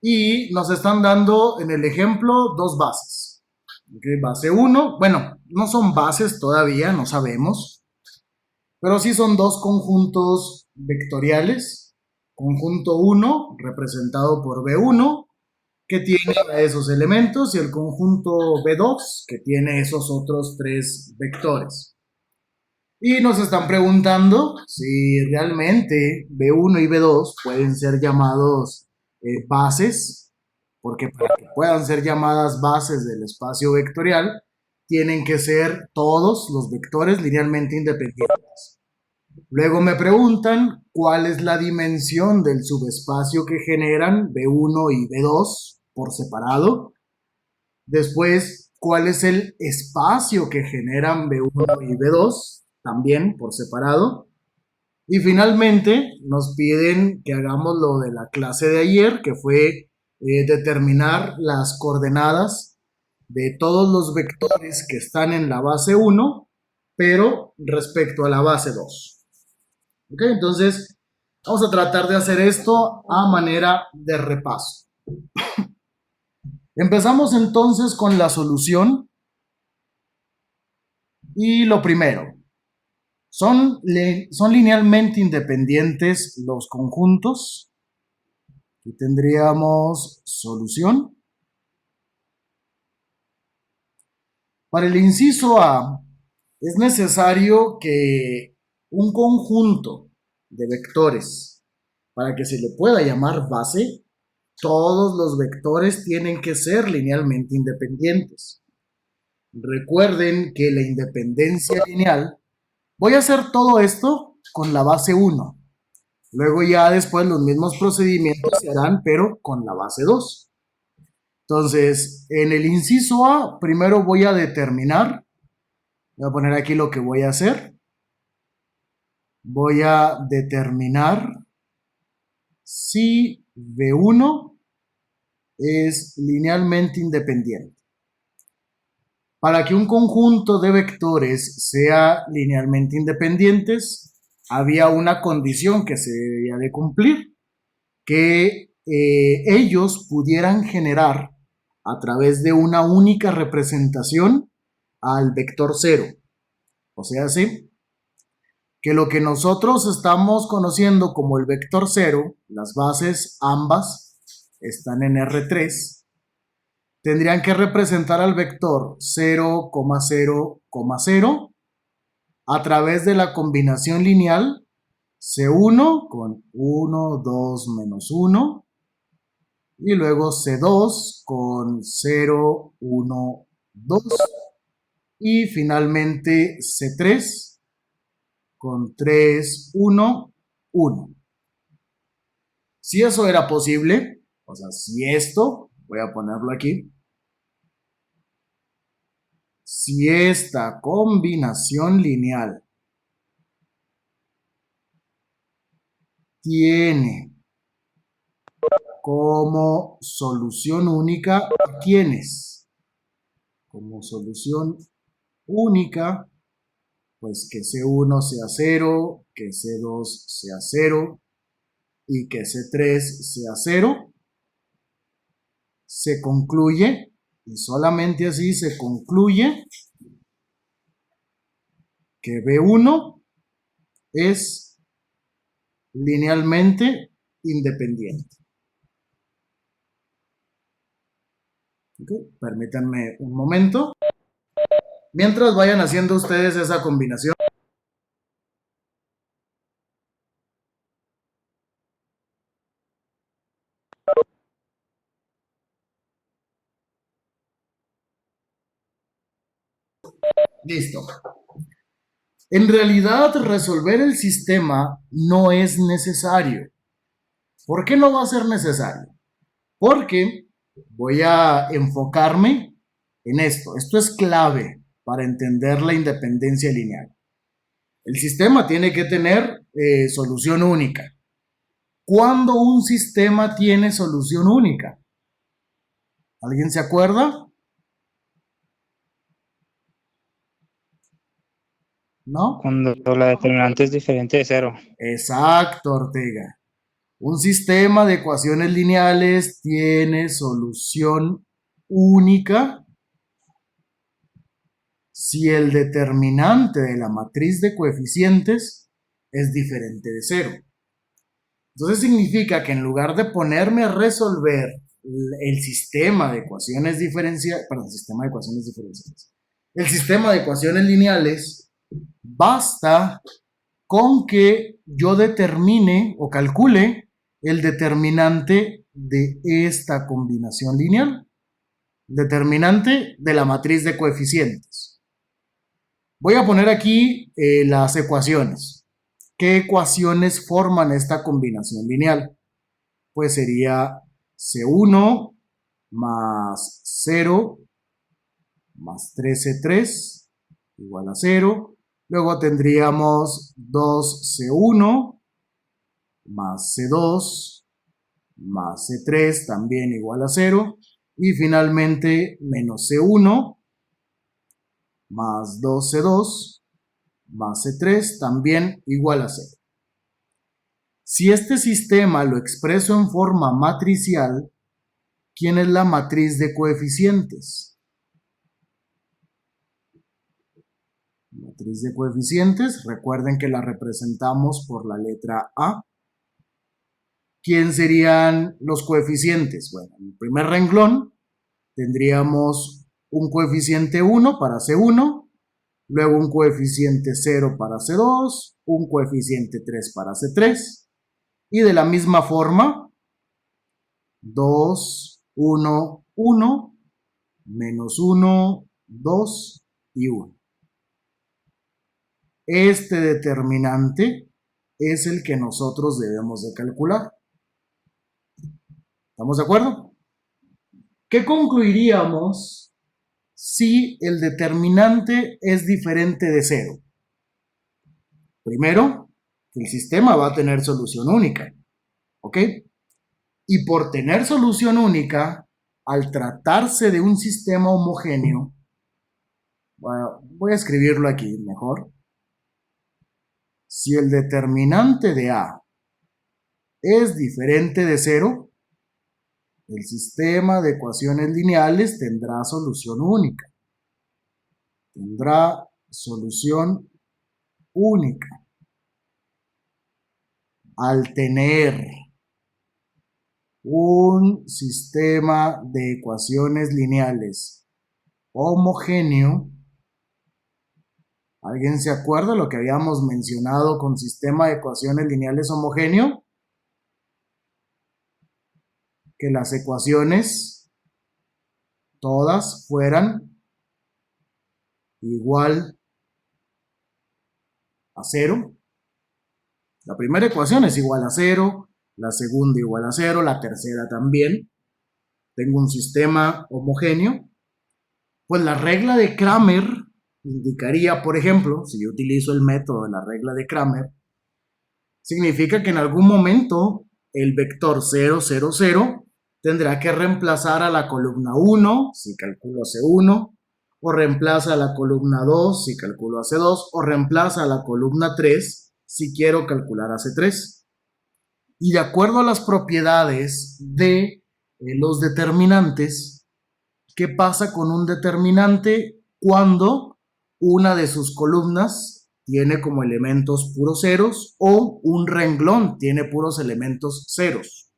y nos están dando en el ejemplo dos bases. Okay, base uno, bueno, no son bases todavía, no sabemos, pero sí son dos conjuntos vectoriales. Conjunto uno representado por B1, que tiene esos elementos, y el conjunto B2, que tiene esos otros tres vectores. Y nos están preguntando si realmente B1 y B2 pueden ser llamados bases, porque para que puedan ser llamadas bases del espacio vectorial, tienen que ser todos los vectores linealmente independientes. Luego me preguntan cuál es la dimensión del subespacio que generan B1 y B2 por separado. Después, cuál es el espacio que generan B1 y B2 también por separado. Y finalmente nos piden que hagamos lo de la clase de ayer, que fue determinar las coordenadas de todos los vectores que están en la base uno, pero respecto a la base 2. ¿Ok? Entonces, vamos a tratar de hacer esto a manera de repaso. Empezamos entonces con la solución. Y lo primero, son linealmente independientes los conjuntos. Aquí tendríamos solución. Para el inciso A, es necesario que un conjunto de vectores, para que se le pueda llamar base, todos los vectores tienen que ser linealmente independientes. Recuerden que la independencia lineal, voy a hacer todo esto con la base uno. Luego ya después los mismos procedimientos se harán, pero con la base 2. Entonces, en el inciso A, primero voy a determinar, voy a poner aquí lo que voy a hacer. Voy a determinar si B1 es linealmente independiente. Para que un conjunto de vectores sea linealmente independientes, había una condición que se debía de cumplir, que ellos pudieran generar a través de una única representación al vector cero. O sea, sí, que lo que nosotros estamos conociendo como el vector cero, las bases ambas están en R3, tendrían que representar al vector 0,0,0 a través de la combinación lineal C1 con 1, 2, menos 1, y luego C2 con 0, 1, 2, y finalmente C3 con 3, 1, 1. Si eso era posible, o sea, si esto, voy a ponerlo aquí, si esta combinación lineal tiene como solución única, ¿tienes? Como solución única, pues que C1 sea 0, que C2 sea 0 y que C3 sea 0, se concluye, y solamente así se concluye, que B1 es linealmente independiente. ¿Okay? Permítanme un momento. Mientras vayan haciendo ustedes esa combinación. Listo. En realidad, resolver el sistema no es necesario. ¿Por qué no va a ser necesario? Porque voy a enfocarme en esto. Esto es clave para entender la independencia lineal. El sistema tiene que tener solución única. ¿Cuándo un sistema tiene solución única? ¿Alguien se acuerda? ¿No? Cuando la determinante es diferente de cero. Exacto, Ortega. Un sistema de ecuaciones lineales tiene solución única si el determinante de la matriz de coeficientes es diferente de cero. Entonces significa que en lugar de ponerme a resolver el sistema de ecuaciones diferenciales, el sistema de ecuaciones lineales, basta con que yo determine o calcule el determinante de esta combinación lineal, determinante de la matriz de coeficientes. Voy a poner aquí las ecuaciones. ¿Qué ecuaciones forman esta combinación lineal? Pues sería C1 más 0 más 3C3 igual a 0. Luego tendríamos 2C1 más C2 más C3 también igual a 0. Y finalmente menos C1 más 2C2 más C3 también igual a 0. Si este sistema lo expreso en forma matricial, ¿quién es la matriz de coeficientes? Matriz de coeficientes, recuerden que la representamos por la letra A. ¿Quién serían los coeficientes? Bueno, en el primer renglón tendríamos un coeficiente 1 para C1, luego un coeficiente 0 para C2, un coeficiente 3 para C3, y de la misma forma, 2, 1, 1, menos 1, 2 y 1. Este determinante es el que nosotros debemos de calcular. ¿Estamos de acuerdo? ¿Qué concluiríamos si el determinante es diferente de 0? Primero, que el sistema va a tener solución única. ¿Ok? Y por tener solución única, al tratarse de un sistema homogéneo, bueno, voy a escribirlo aquí mejor. Si el determinante de A es diferente de 0, el sistema de ecuaciones lineales tendrá solución única. Tendrá solución única. Al tener un sistema de ecuaciones lineales homogéneo, ¿alguien se acuerda lo que habíamos mencionado con sistema de ecuaciones lineales homogéneo? Que las ecuaciones todas fueran igual a 0. La primera ecuación es igual a 0, la segunda igual a 0, la tercera también. Tengo un sistema homogéneo. Pues la regla de Cramer indicaría, por ejemplo, si yo utilizo el método de la regla de Cramer, significa que en algún momento el vector 0, 0, 0 tendrá que reemplazar a la columna 1 si calculo C1, o reemplaza a la columna 2 si calculo a C2, o reemplaza a la columna 3 si quiero calcular a C3. Y de acuerdo a las propiedades de los determinantes, ¿qué pasa con un determinante cuando una de sus columnas tiene como elementos puros ceros o un renglón tiene puros elementos ceros?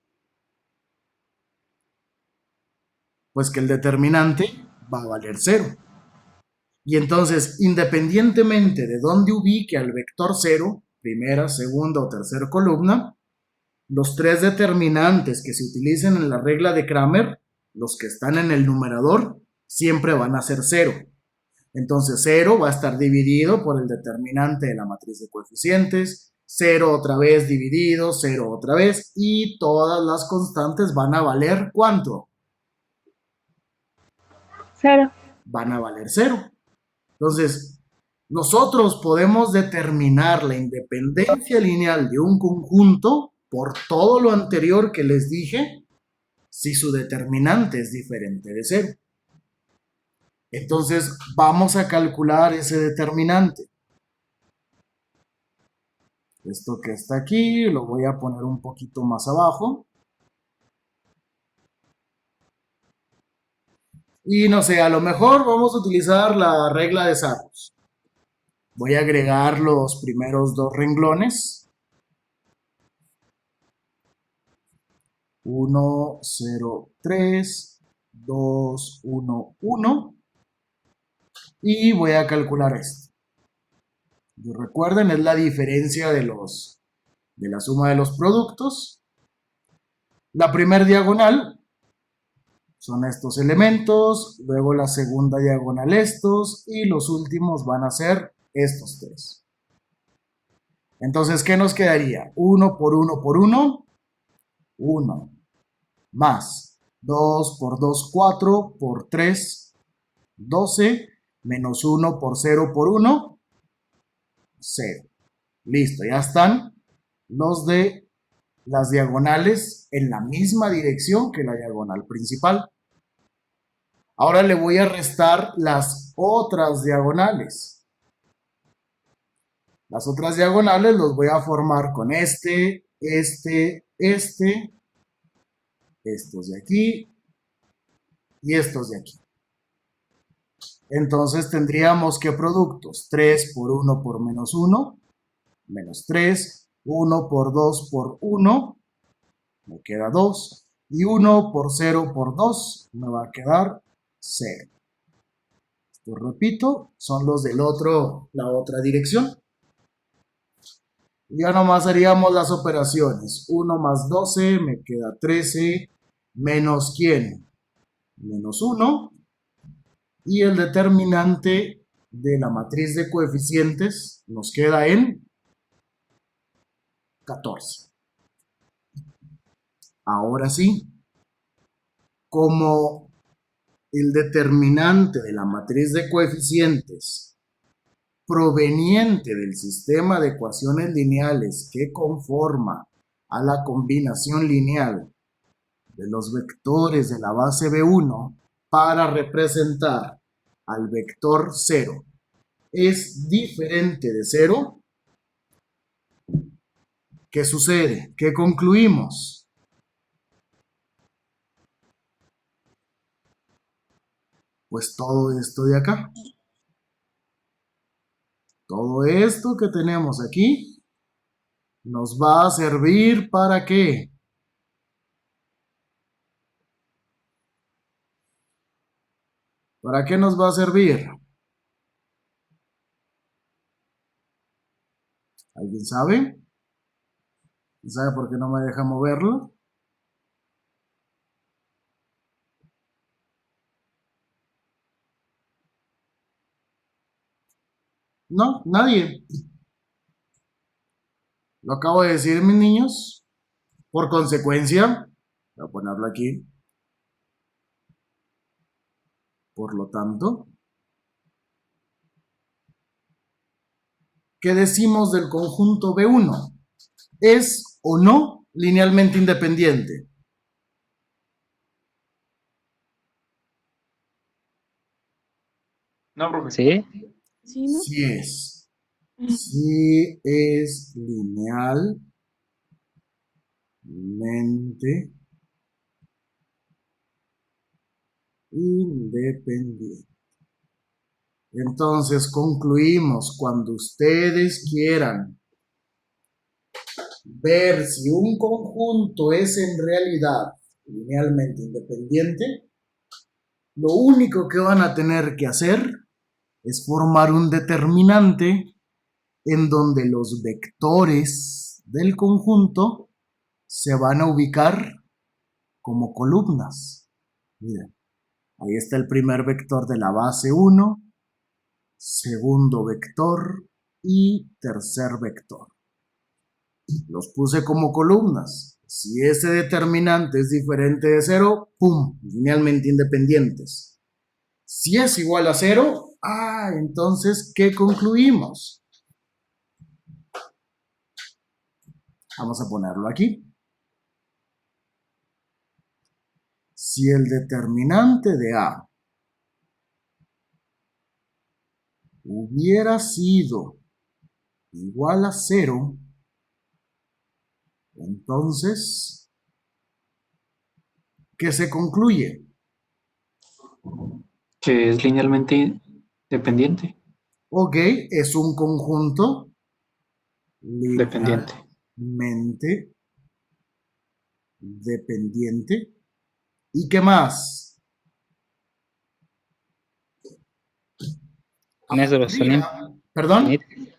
Pues que el determinante va a valer 0. Y entonces, independientemente de dónde ubique al vector 0, primera, segunda o tercera columna, los tres determinantes que se utilicen en la regla de Cramer, los que están en el numerador, siempre van a ser 0. Entonces 0 va a estar dividido por el determinante de la matriz de coeficientes, 0 otra vez dividido, 0 otra vez, y todas las constantes van a valer ¿cuánto? 0. Van a valer 0. Entonces, nosotros podemos determinar la independencia lineal de un conjunto por todo lo anterior que les dije, si su determinante es diferente de 0. Entonces, vamos a calcular ese determinante. Esto que está aquí lo voy a poner un poquito más abajo. Y no sé, a lo mejor vamos a utilizar la regla de Sarrus. Voy a agregar los primeros dos renglones. 1, 0, 3, 2, 1, 1. Y voy a calcular esto. Y recuerden, es la diferencia de la suma de los productos. La primer diagonal son estos elementos, luego la segunda diagonal estos, y los últimos van a ser estos tres. Entonces, ¿qué nos quedaría? 1 por 1 por 1, 1, más 2 por 2, 4, por 3, 12, menos 1 por 0 por 1, 0. Listo, ya están los de las diagonales en la misma dirección que la diagonal principal. Ahora le voy a restar las otras diagonales. Las otras diagonales los voy a formar con estos de aquí y estos de aquí. Entonces tendríamos que productos 3 por 1 por menos 1, menos 3, 1 por 2 por 1, me queda 2, y 1 por 0 por 2, me va a quedar 0. Esto repito, son los del la otra dirección. Ya nomás haríamos las operaciones. 1 más 12 me queda 13, menos ¿quién? Menos 1. Y el determinante de la matriz de coeficientes nos queda en 14. Ahora sí, como el determinante de la matriz de coeficientes proveniente del sistema de ecuaciones lineales que conforma a la combinación lineal de los vectores de la base B1 para representar al vector 0 es diferente de 0, ¿qué sucede? ¿Qué concluimos? Pues todo esto de acá. Todo esto que tenemos aquí nos va a servir ¿para qué? ¿Para qué nos va a servir? ¿Alguien sabe? ¿Sabe por qué no me deja moverlo? No, nadie. Lo acabo de decir, mis niños. Por consecuencia, voy a ponerlo aquí. Por lo tanto, ¿qué decimos del conjunto B1? ¿Es o no linealmente independiente? No, profe. ¿Sí? ¿Sí, no? Sí es. Sí es linealmente independiente. Entonces concluimos, cuando ustedes quieran ver si un conjunto es en realidad linealmente independiente, lo único que van a tener que hacer es formar un determinante en donde los vectores del conjunto se van a ubicar como columnas. Miren, ahí está el primer vector de la base 1, segundo vector y tercer vector. Los puse como columnas. Si ese determinante es diferente de 0, ¡pum!, linealmente independientes. Si es igual a 0, entonces, ¿qué concluimos? Vamos a ponerlo aquí. Si el determinante de A hubiera sido igual a 0, Entonces, ¿qué se concluye? Que es linealmente dependiente. Ok, es un conjunto Dependiente. linealmente dependiente. ¿Y qué más? Tiene solución Perdón, infinita.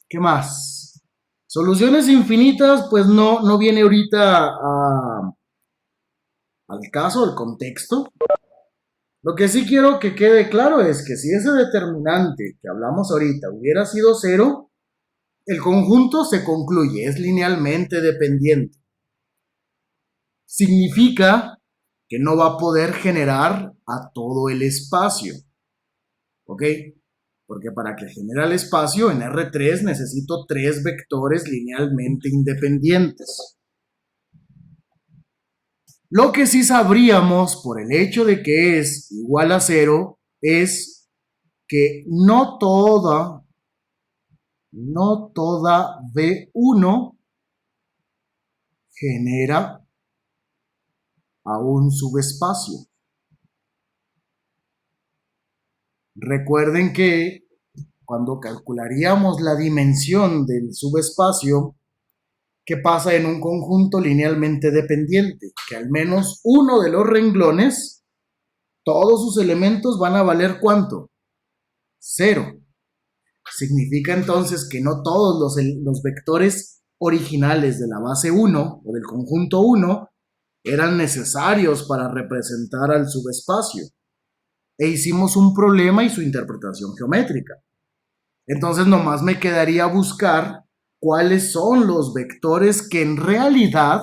¿qué más? Soluciones infinitas, pues no viene ahorita al caso, al contexto. Lo que sí quiero que quede claro es que si ese determinante que hablamos ahorita hubiera sido cero, el conjunto se concluye, es linealmente dependiente. Significa que no va a poder generar a todo el espacio. ¿Ok? Porque para que genere el espacio en R3 necesito tres vectores linealmente independientes. Lo que sí sabríamos por el hecho de que es igual a cero es que no toda V1 genera a un subespacio. Recuerden que cuando calcularíamos la dimensión del subespacio, ¿qué pasa en un conjunto linealmente dependiente? Que al menos uno de los renglones, todos sus elementos van a valer ¿cuánto? Cero. Significa entonces que no todos los vectores originales de la base 1 o del conjunto 1 eran necesarios para representar al subespacio. E hicimos un problema y su interpretación geométrica. Entonces nomás me quedaría buscar cuáles son los vectores que en realidad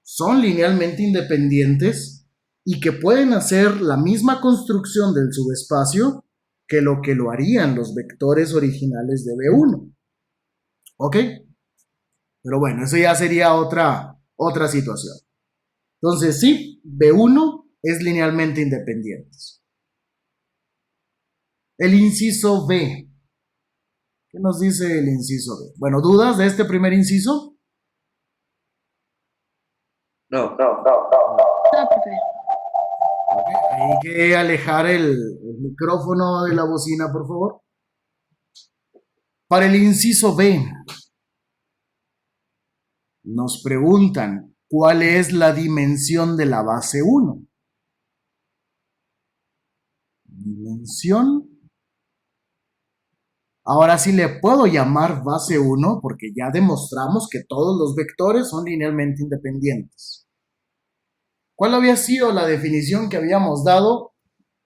son linealmente independientes y que pueden hacer la misma construcción del subespacio que lo harían los vectores originales de B1. ¿Ok? Pero bueno, eso ya sería otra situación. Entonces sí, B1 es linealmente independiente. El inciso B. ¿Qué nos dice el inciso B? Bueno, ¿dudas de este primer inciso? No. No, profe. Ok, hay que alejar el micrófono de la bocina, por favor. Para el inciso B, nos preguntan cuál es la dimensión de la base 1. Dimensión. Ahora sí le puedo llamar base 1 porque ya demostramos que todos los vectores son linealmente independientes. ¿Cuál había sido la definición que habíamos dado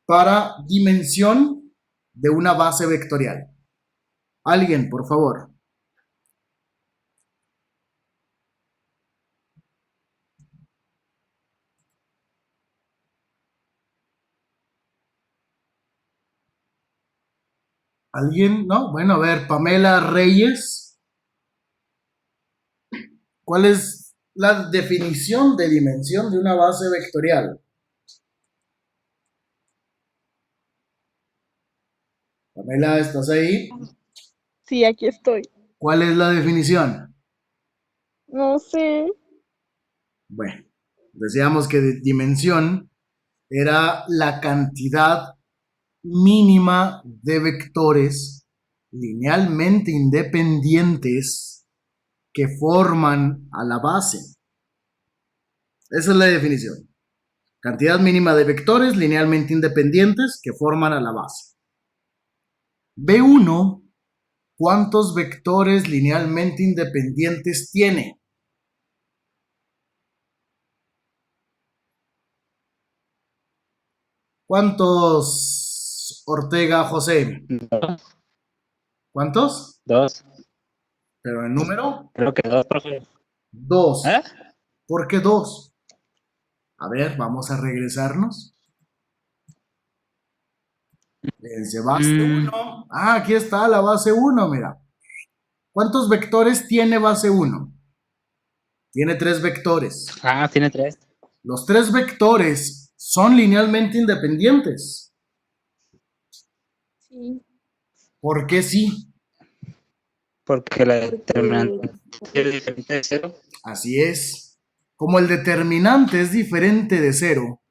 para dimensión de una base vectorial? Alguien, por favor. ¿Alguien? ¿No? Bueno, a ver, Pamela Reyes. ¿Cuál es la definición de dimensión de una base vectorial? Pamela, ¿estás ahí? Sí, aquí estoy. ¿Cuál es la definición? No sé. Bueno, decíamos que dimensión era la cantidad mínima de vectores linealmente independientes que forman a la base. Esa es la definición. Cantidad mínima de vectores linealmente independientes que forman a la base. B1, ¿cuántos vectores linealmente independientes tiene? ¿Cuántos, Ortega José? Dos. ¿Cuántos? Dos. Pero el número, Creo que dos, profe. ¿Eh? dos. ¿Por qué dos? A ver, vamos a regresarnos. Desde base Mm, 1. Ah, aquí está la base 1, mira. ¿Cuántos vectores tiene base 1? Tiene tres vectores. tiene tres. Los tres vectores son linealmente independientes. Sí. ¿Por qué sí? Porque la determinante es diferente de cero. Así es. Como el determinante es diferente de cero,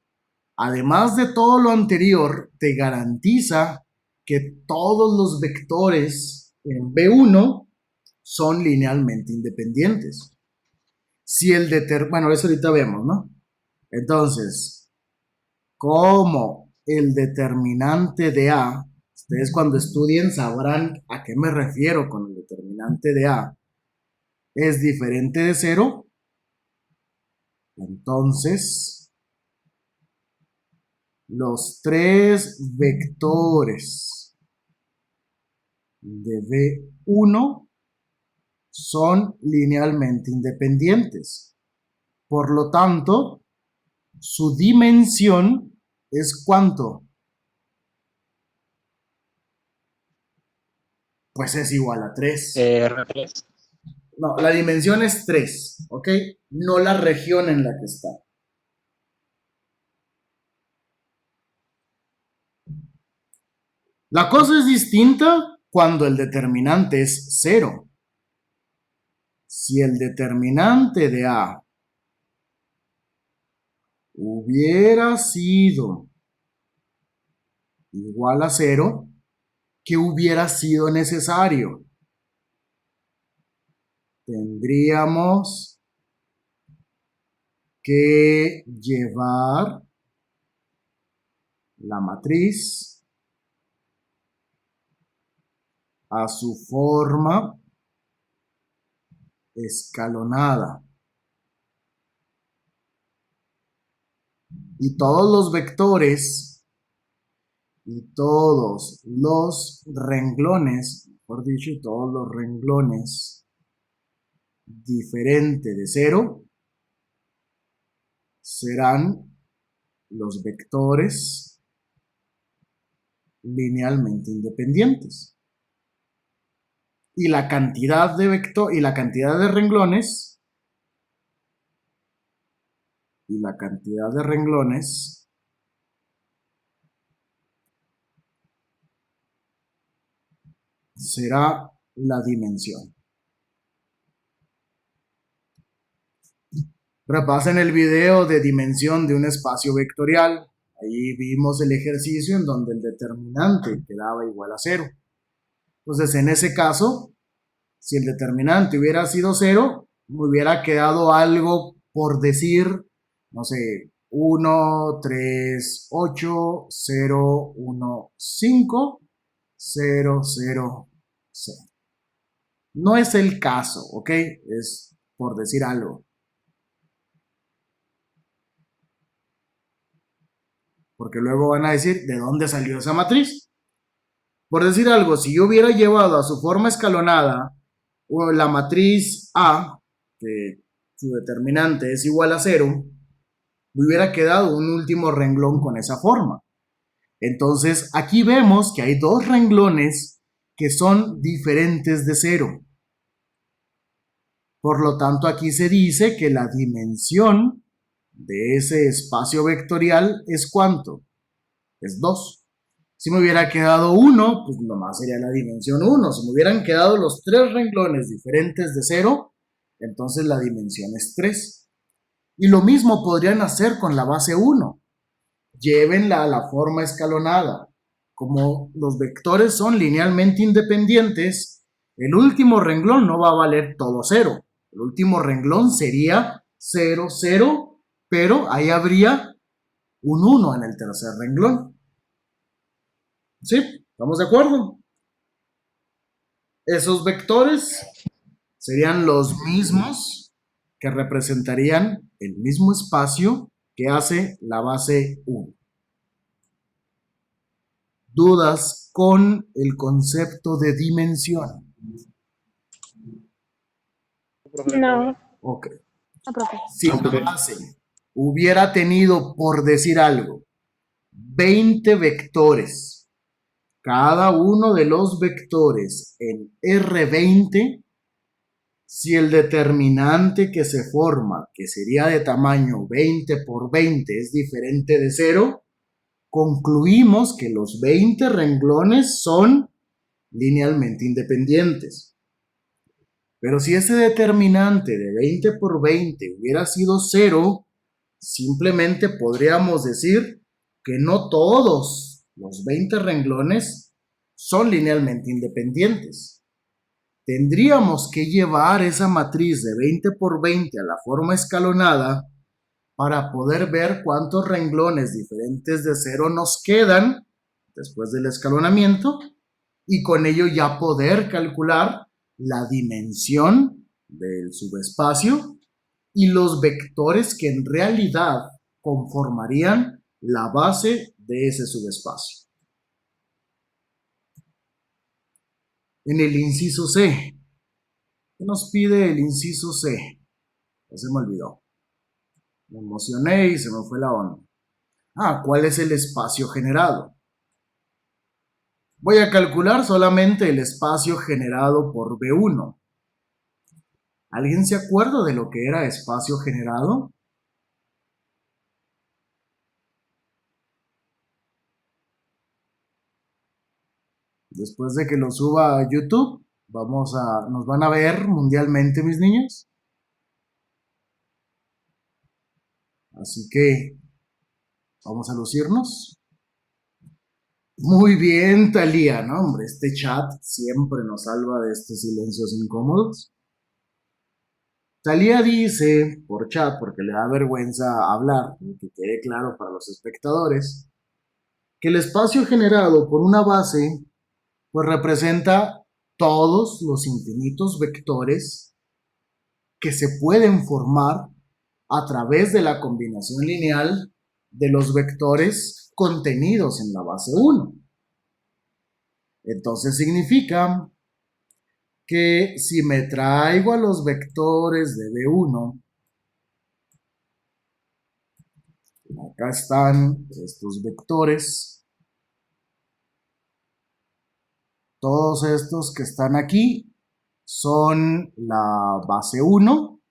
además de todo lo anterior, te garantiza que todos los vectores en B1 son linealmente independientes. Si el bueno, eso ahorita vemos, ¿no? Entonces, como el determinante de A, ustedes cuando estudien sabrán a qué me refiero con el determinante de A, es diferente de cero, entonces los tres vectores de B1 son linealmente independientes. Por lo tanto, su dimensión es ¿cuánto? Pues es igual a 3. R3. No, la dimensión es 3, ¿ok? No la región en la que está. La cosa es distinta cuando el determinante es 0. Si el determinante de A hubiera sido igual a 0, ¿qué hubiera sido necesario? Tendríamos que llevar la matriz a su forma escalonada. Y todos los vectores y todos los renglones, mejor dicho, todos los renglones diferentes de 0 serán los vectores linealmente independientes. Y la cantidad de renglones será la dimensión. Repasen el video de dimensión de un espacio vectorial. Ahí vimos el ejercicio en donde el determinante quedaba igual a 0. Entonces, en ese caso, si el determinante hubiera sido 0, me hubiera quedado algo por decir, no sé, 1, 3, 8, 0, 1, 5, 0, 0, 0. No es el caso, ¿ok? Es por decir algo. Porque luego van a decir, ¿de dónde salió esa matriz? Por decir algo, si yo hubiera llevado a su forma escalonada la matriz A, que su determinante es igual a 0, me hubiera quedado un último renglón con esa forma. Entonces, aquí vemos que hay dos renglones que son diferentes de 0. Por lo tanto, aquí se dice que la dimensión de ese espacio vectorial es ¿cuánto? Es 2. Si me hubiera quedado 1, pues nomás sería la dimensión 1. Si me hubieran quedado los tres renglones diferentes de 0, entonces la dimensión es 3. Y lo mismo podrían hacer con la base 1. Llévenla a la forma escalonada. Como los vectores son linealmente independientes, el último renglón no va a valer todo 0. El último renglón sería 0, 0, pero ahí habría un 1 en el tercer renglón. ¿Sí? ¿Estamos de acuerdo? Esos vectores serían los mismos que representarían el mismo espacio que hace la base 1. ¿Dudas con el concepto de dimensión? No. Ok. No, profe. Si la base hubiera tenido, por decir algo, 20 vectores, cada uno de los vectores en R20, si el determinante que se forma, que sería de tamaño 20 por 20, es diferente de 0, concluimos que los 20 renglones son linealmente independientes. Pero si ese determinante de 20 por 20 hubiera sido 0, simplemente podríamos decir que no todos los 20 renglones son linealmente independientes. Tendríamos que llevar esa matriz de 20 por 20 a la forma escalonada para poder ver cuántos renglones diferentes de 0 nos quedan después del escalonamiento y con ello ya poder calcular la dimensión del subespacio y los vectores que en realidad conformarían la base de ese subespacio. En el inciso C, ¿qué nos pide el inciso C? Ya se me olvidó. Me emocioné y se me fue la onda. ¿Cuál es el espacio generado? Voy a calcular solamente el espacio generado por B1. ¿Alguien se acuerda de lo que era espacio generado? Después de que lo suba a YouTube, nos van a ver mundialmente, mis niños. Así que vamos a lucirnos. Muy bien, Talía, ¿no? Hombre, este chat siempre nos salva de estos silencios incómodos. Talía dice por chat, porque le da vergüenza hablar, que quede claro para los espectadores, que el espacio generado por una base pues representa todos los infinitos vectores que se pueden formar a través de la combinación lineal de los vectores contenidos en la base 1. Entonces significa que si me traigo a los vectores de B1, acá están estos vectores, todos estos que están aquí son la base 1,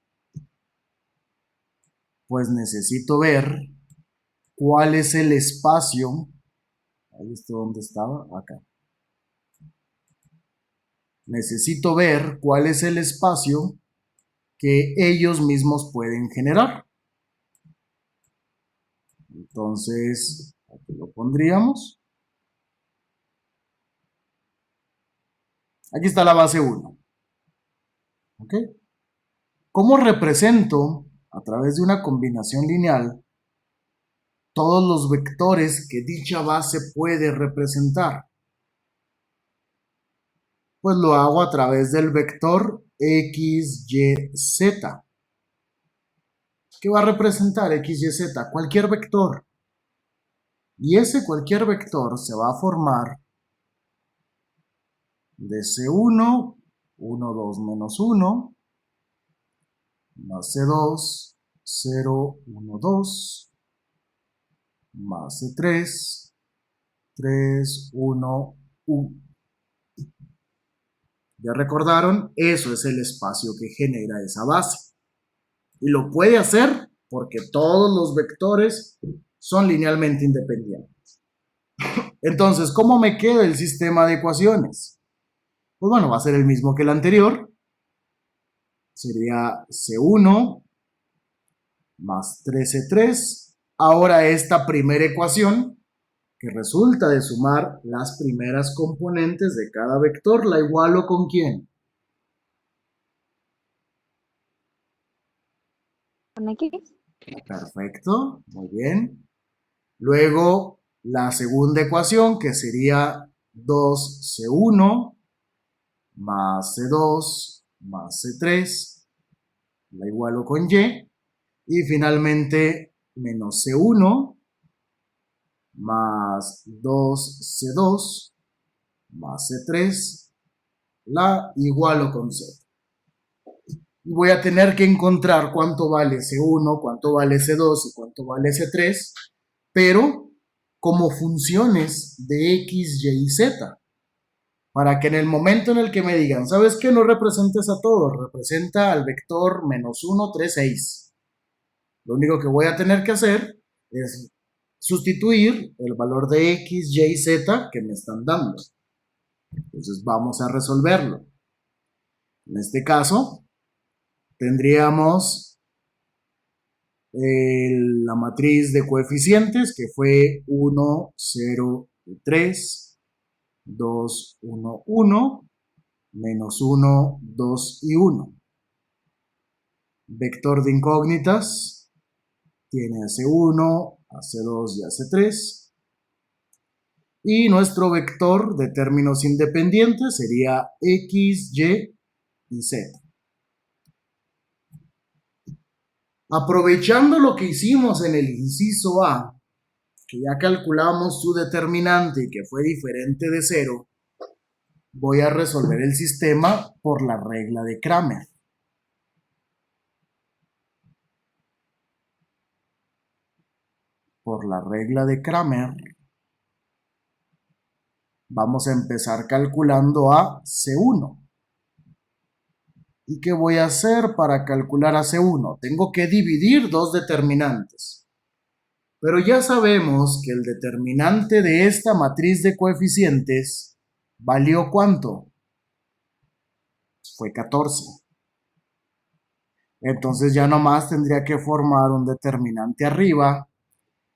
pues necesito ver cuál es el espacio. Ahí está, ¿dónde estaba? Acá. Necesito ver cuál es el espacio que ellos mismos pueden generar. Entonces, aquí lo pondríamos. Aquí está la base 1. ¿Ok? ¿Cómo represento a través de una combinación lineal todos los vectores que dicha base puede representar? Pues lo hago a través del vector x, y, z. ¿Qué va a representar x, y, z? Cualquier vector. Y ese cualquier vector se va a formar de C1, 1, 2, menos 1, más C2, 0, 1, 2, más C3, 3, 1, 1. ¿Ya recordaron? Eso es el espacio que genera esa base. Y lo puede hacer porque todos los vectores son linealmente independientes. Entonces, ¿cómo me queda el sistema de ecuaciones? Pues bueno, va a ser el mismo que el anterior. Sería C1 más 3C3. Ahora esta primera ecuación, que resulta de sumar las primeras componentes de cada vector, ¿la igualo con quién? ¿Con X? Perfecto, muy bien. Luego, la segunda ecuación, que sería 2C1 más C2 más C3, la igualo con Y. Y finalmente, menos C1 más 2C2 más C3, la igualo con Z. Y voy a tener que encontrar cuánto vale C1, cuánto vale C2 y cuánto vale C3, pero como funciones de X, Y y Z. Para que en el momento en el que me digan, ¿sabes qué? No representes a todo, representa al vector menos 1, 3, 6. Lo único que voy a tener que hacer es sustituir el valor de X, Y y Z que me están dando. Entonces vamos a resolverlo. En este caso, tendríamos la matriz de coeficientes que fue 1, 0, 3, 2, 1, 1, menos 1, 2 y 1. Vector de incógnitas tiene AC1, AC2 y AC3. Y nuestro vector de términos independientes sería X, Y y Z. Aprovechando lo que hicimos en el inciso A, que ya calculamos su determinante y que fue diferente de 0, voy a resolver el sistema por la regla de Kramer. Por la regla de Kramer, vamos a empezar calculando a C1. ¿Y qué voy a hacer para calcular a C1? Tengo que dividir dos determinantes. Pero ya sabemos que el determinante de esta matriz de coeficientes valió ¿cuánto? Fue 14. Entonces ya nomás tendría que formar un determinante arriba,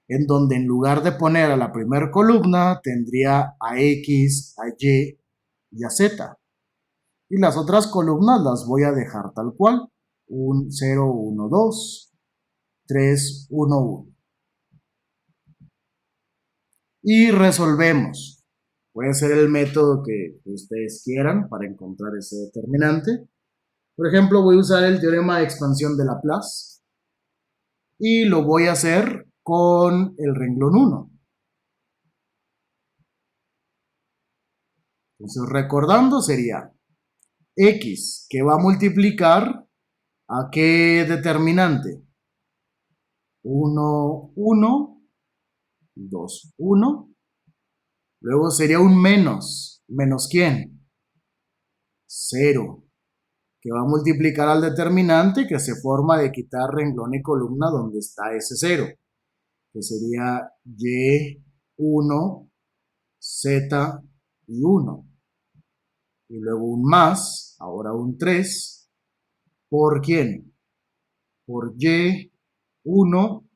en donde en lugar de poner a la primera columna, tendría a X, a Y y a Z. Y las otras columnas las voy a dejar tal cual. 0, 1, 2, 3, 1, 1. Y resolvemos. Puede ser el método que ustedes quieran para encontrar ese determinante. Por ejemplo, voy a usar el teorema de expansión de Laplace. Y lo voy a hacer con el renglón 1. Entonces, recordando, sería X, que va a multiplicar ¿a qué determinante? 1, 1, 2, 1. Luego sería un menos. ¿Menos quién? 0. Que va a multiplicar al determinante que se forma de quitar renglón y columna donde está ese 0. Que sería Y1, Z y 1. Y luego un más, ahora un 3. ¿Por quién? Por Y1,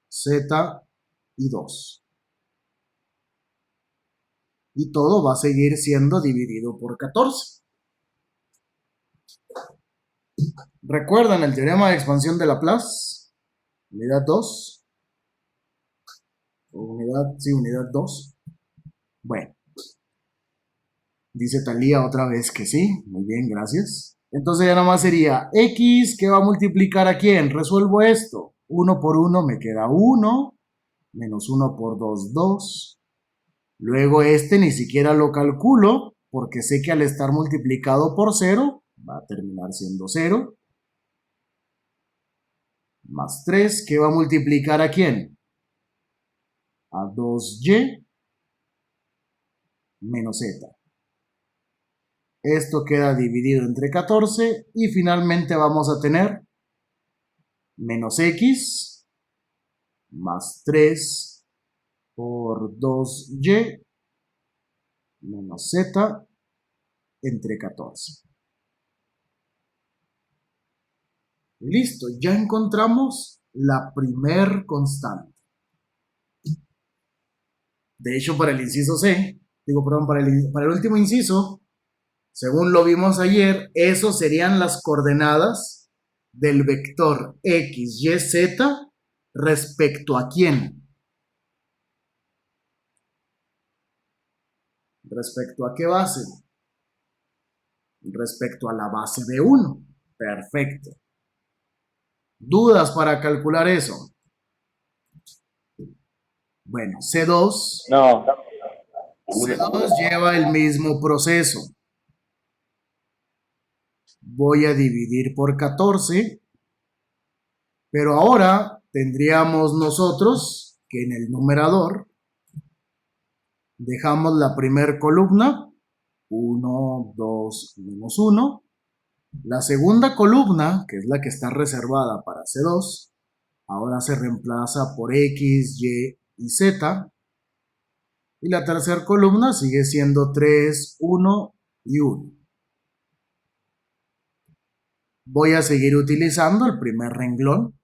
Z y 2. Y todo va a seguir siendo dividido por 14. ¿Recuerdan el teorema de expansión de Laplace? Unidad 2. Unidad 2. Bueno. Dice Talía otra vez que sí. Muy bien, gracias. Entonces ya nomás sería X, que va a multiplicar ¿a quién? Resuelvo esto. 1 por 1 me queda 1. Menos 1 por 2, 2. Luego este ni siquiera lo calculo, porque sé que al estar multiplicado por 0, va a terminar siendo 0. Más 3, que va a multiplicar ¿a quién? A 2y menos z. Esto queda dividido entre 14 y finalmente vamos a tener menos x más 3 por 2y menos z entre 14. Listo, ya encontramos la primer constante. De hecho, para el inciso C, para el último inciso, según lo vimos ayer, esos serían las coordenadas del vector x, y, z respecto a quién. ¿Respecto a qué base? Respecto a la base de 1. Perfecto. ¿Dudas para calcular eso? Bueno, C2. No. C2 lleva el mismo proceso. Voy a dividir por 14. Pero ahora tendríamos nosotros que en el numerador dejamos la primera columna. 1, 2, menos 1. La segunda columna, que es la que está reservada para C2, ahora se reemplaza por X, Y y Z. Y la tercera columna sigue siendo 3, 1 y 1. voy a seguir utilizando el primer renglón.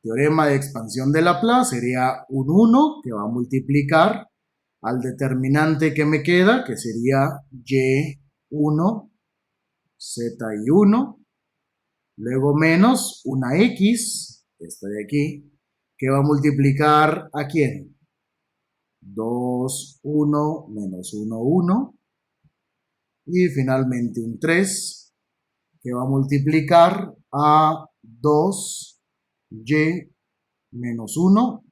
Teorema de expansión de Laplace sería un 1 que va a multiplicar al determinante que me queda, que sería y1, z1, luego menos una x, esta de aquí, que va a multiplicar ¿a quién? 2, 1, menos 1, 1, y finalmente un 3, que va a multiplicar a 2y menos 1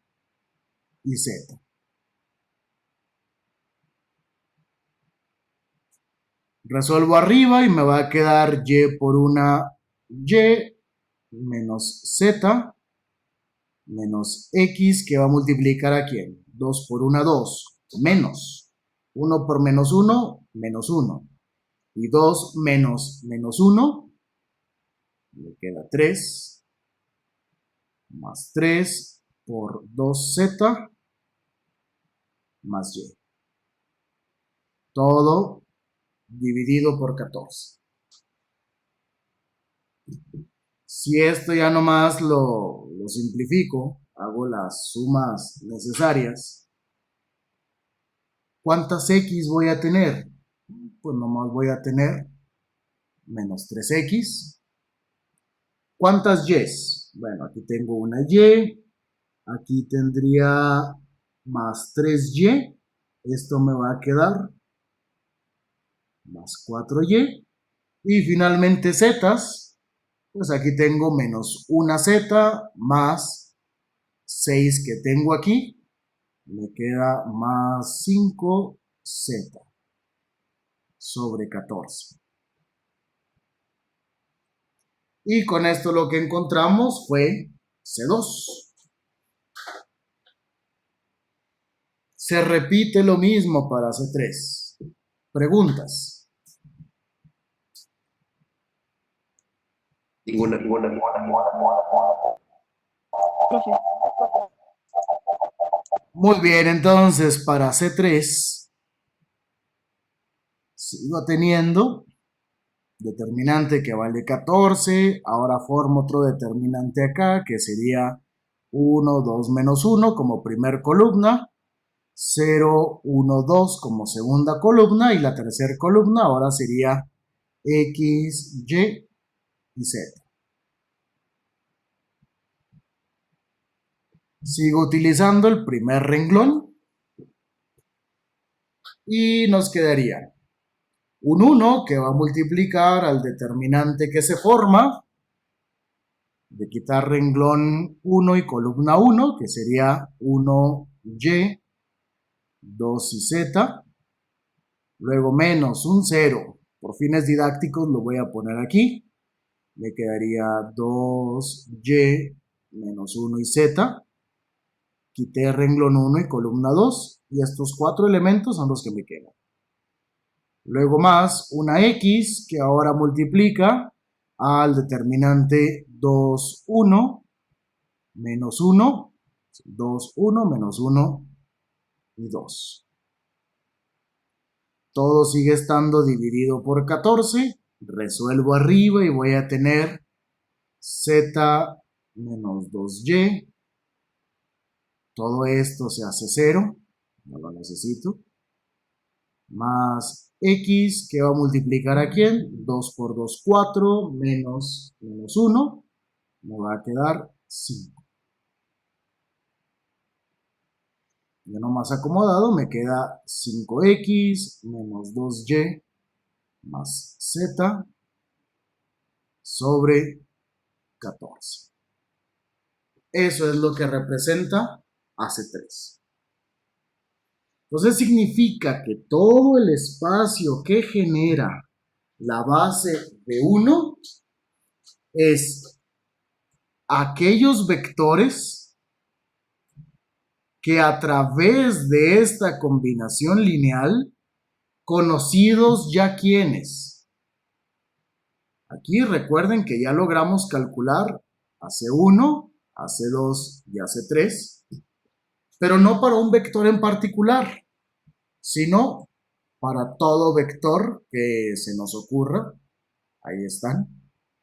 y z. Resuelvo arriba y me va a quedar y por una y menos z menos x, que va a multiplicar ¿a quién? 2 por una 2, menos 1 por menos 1, menos 1. Y 2 menos menos 1, me queda 3, más 3 por 2z más y. Todo dividido por 14. Si esto ya nomás lo simplifico, hago las sumas necesarias, ¿cuántas x voy a tener? Pues nomás voy a tener menos 3x. ¿Cuántas y's? Bueno, aquí tengo una y, aquí tendría más 3y, esto me va a quedar más 4y, y finalmente z's, pues aquí tengo menos una z más 6 que tengo aquí, me queda más 5z sobre 14. Y con esto lo que encontramos fue C2. Se repite lo mismo para C3. Preguntas. Ninguna. Profe. Muy bien, entonces para C3 sigo teniendo determinante que vale 14, ahora formo otro determinante acá que sería 1, 2 menos 1 como primer columna, 0, 1, 2 como segunda columna, y la tercera columna ahora sería x, y y z. Sigo utilizando el primer renglón y nos quedaría un 1 que va a multiplicar al determinante que se forma, de quitar renglón 1 y columna 1, que sería 1y, 2 y z, luego menos un 0, por fines didácticos lo voy a poner aquí, me quedaría 2y menos 1 y z, quité renglón 1 y columna 2, y estos 4 elementos son los que me quedan. Luego más una x que ahora multiplica al determinante 2, 1, menos 1, 2, 1, menos 1 y 2. Todo sigue estando dividido por 14. Resuelvo arriba y voy a tener z menos 2y. Todo esto se hace 0, no lo necesito. Más x que va a multiplicar a quién, 2 por 2, 4, menos 1, me va a quedar 5. Ya nomás acomodado me queda 5x menos 2y más z sobre 14. Eso es lo que representa AC3. Entonces significa que todo el espacio que genera la base de 1 es aquellos vectores que a través de esta combinación lineal, conocidos ya quiénes. Aquí recuerden que ya logramos calcular AC1, AC2 y AC3, pero no para un vector en particular, sino para todo vector que se nos ocurra. Ahí están.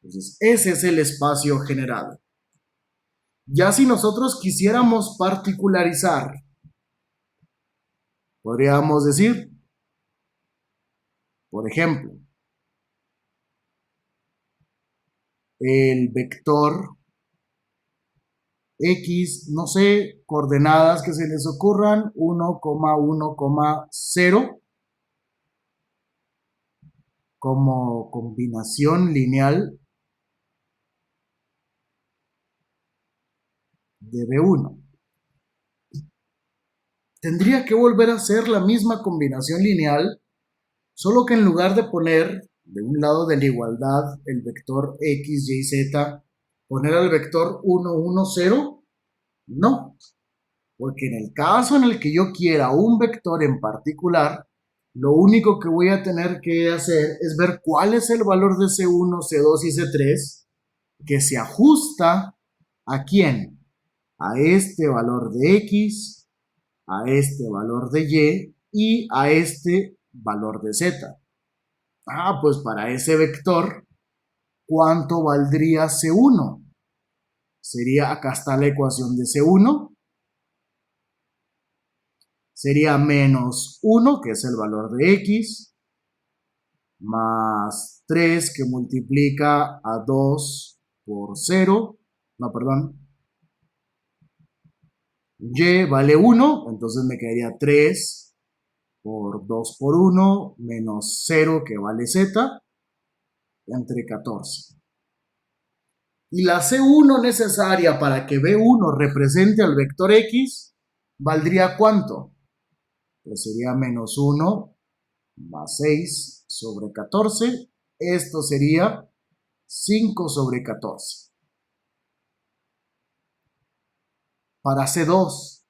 Entonces, ese es el espacio generado. Ya si nosotros quisiéramos particularizar, podríamos decir, por ejemplo, el vector X, no sé, coordenadas que se les ocurran, 1,1,0, como combinación lineal de B1. Tendría que volver a hacer la misma combinación lineal, solo que en lugar de poner de un lado de la igualdad el vector X, Y, Z, poner al vector 1, 1, 0, no. Porque en el caso en el que yo quiera un vector en particular, lo único que voy a tener que hacer es ver cuál es el valor de C1, C2 y C3 que se ajusta ¿a quién? A este valor de X, a este valor de Y y a este valor de Z. Pues para ese vector, ¿cuánto valdría C1? Sería, acá está la ecuación de C1. Sería menos 1, que es el valor de X, más 3 que multiplica a 2 por 0, no, perdón, Y vale 1, entonces me quedaría 3 por 2 por 1, menos 0 que vale Z, entre 14. Y la C1 necesaria para que B1 represente al vector X, ¿valdría cuánto? Pues sería menos 1 más 6 sobre 14. Esto sería 5 sobre 14. Para C2,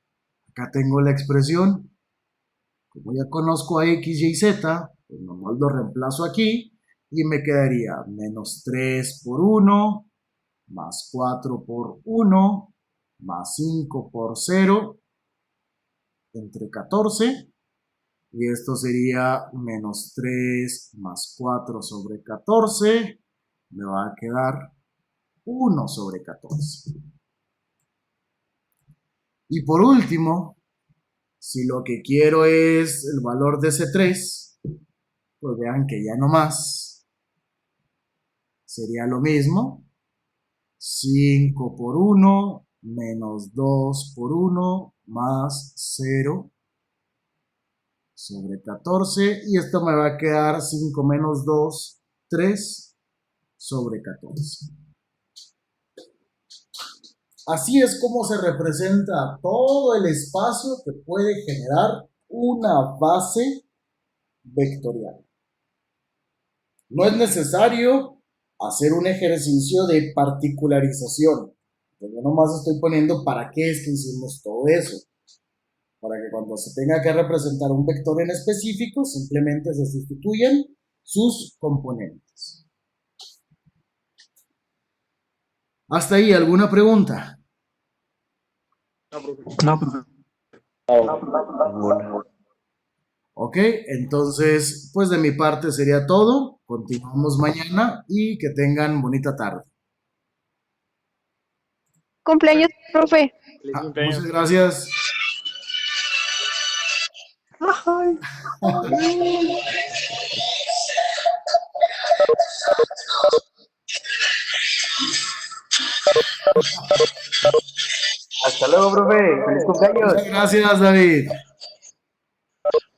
acá tengo la expresión. Como ya conozco a X, Y, Z, pues nomás lo reemplazo aquí y me quedaría menos 3 por 1, más 4 por 1, más 5 por 0, entre 14. Y esto sería menos 3 más 4 sobre 14. Me va a quedar 1 sobre 14. Y por último, si lo que quiero es el valor de C3, pues vean que ya no más. Sería lo mismo. 5 por 1 menos 2 por 1 más 0 sobre 14. Y esto me va a quedar 5 menos 2, 3 sobre 14. Así es como se representa todo el espacio que puede generar una base vectorial. No es necesario hacer un ejercicio de particularización. Yo nomás estoy poniendo para qué es que hicimos todo eso. Para que cuando se tenga que representar un vector en específico, simplemente se sustituyen sus componentes. ¿Hasta ahí alguna pregunta? No, profe. Ok, entonces, pues de mi parte sería todo. Continuamos mañana y que tengan bonita tarde. Cumpleaños, profe. Muchas gracias. Hasta luego, profe. Feliz cumpleaños. Muchas gracias, David.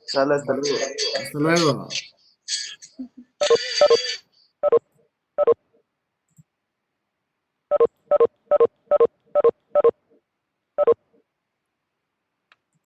Sale, hasta luego. Hasta luego.